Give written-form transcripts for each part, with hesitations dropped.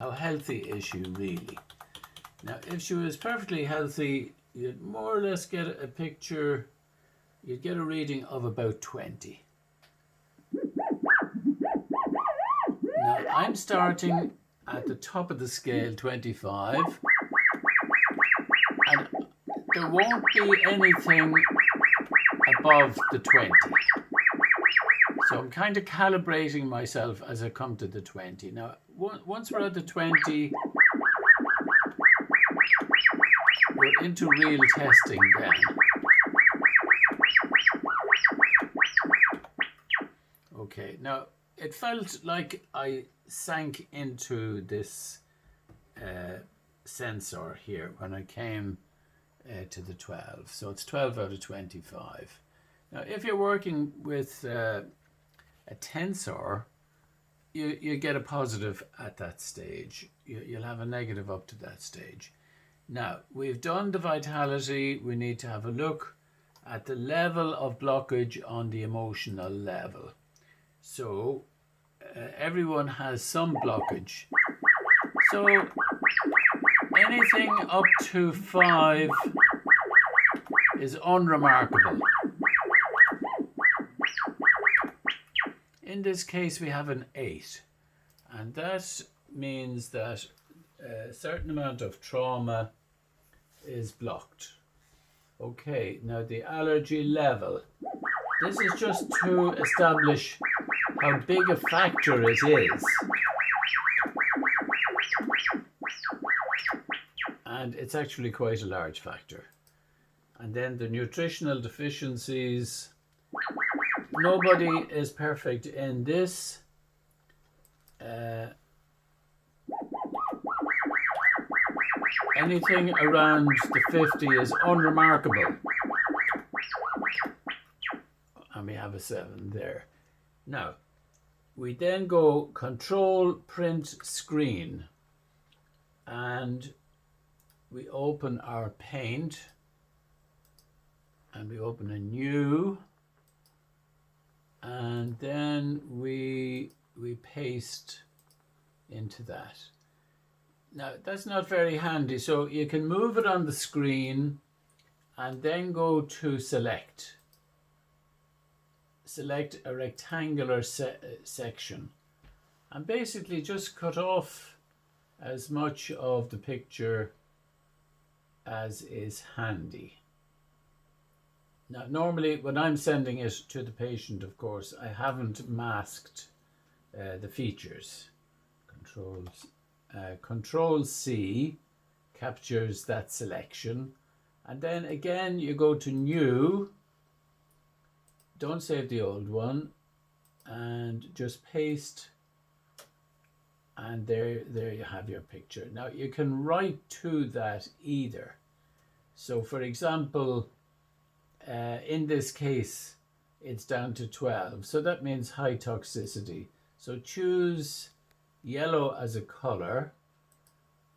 how healthy is she really? Now, if she was perfectly healthy, you'd more or less get a picture, you'd get a reading of about 20. Now, I'm starting at the top of the scale, 25, and there won't be anything above the 20. So I'm kind of calibrating myself as I come to the 20. Now, once we're at the 20, we're into real testing then. Okay, now it felt like I sank into this sensor here when I came to the 12. So it's 12 out of 25. Now, if you're working with a tensor, you get a positive at that stage. You'll have a negative up to that stage. Now, we've done the vitality. We need to have a look at the level of blockage on the emotional level. So everyone has some blockage. So anything up to 5 is unremarkable. In this case, we have an 8, and that means that a certain amount of trauma is blocked. Okay, now the allergy level. This is just to establish how big a factor it is. And it's actually quite a large factor. And then the nutritional deficiencies. Nobody is perfect in this. Anything around the 50 is unremarkable. And we have a 7 there. Now, we then go Control, Print, Screen. And we open our paint. And we open a new. And then we paste into that. Now, that's not very handy, so you can move it on the screen and then go to Select. Select a rectangular section and basically just cut off as much of the picture as is handy. Now, normally when I'm sending it to the patient, of course, I haven't masked the features. Control C captures that selection. And then again, you go to New. Don't save the old one. And just paste. And there you have your picture. Now, you can write to that either. So, for example, in this case, it's down to 12. So that means high toxicity. So choose yellow as a color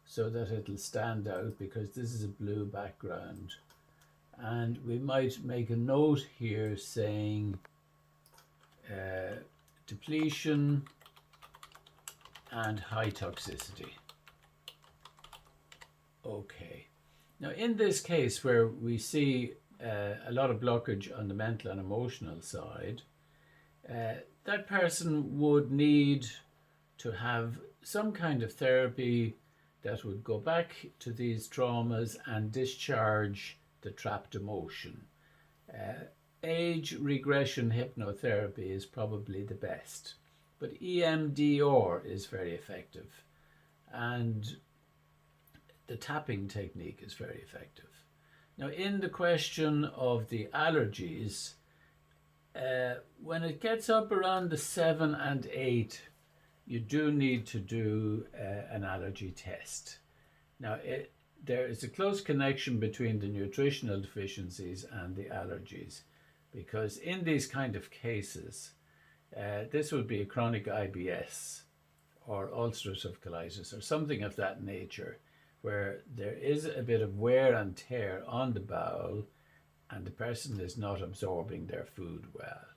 so that it'll stand out, because this is a blue background. And we might make a note here saying depletion and high toxicity. Okay. Now, in this case where we see a lot of blockage on the mental and emotional side, that person would need to have some kind of therapy that would go back to these traumas and discharge the trapped emotion. Age regression hypnotherapy is probably the best, but EMDR is very effective, and the tapping technique is very effective. Now, in the question of the allergies, when it gets up around the 7 and 8, you do need to do an allergy test. Now, there is a close connection between the nutritional deficiencies and the allergies, because in these kind of cases, this would be a chronic IBS or ulcerative colitis or something of that nature, where there is a bit of wear and tear on the bowel and the person is not absorbing their food well.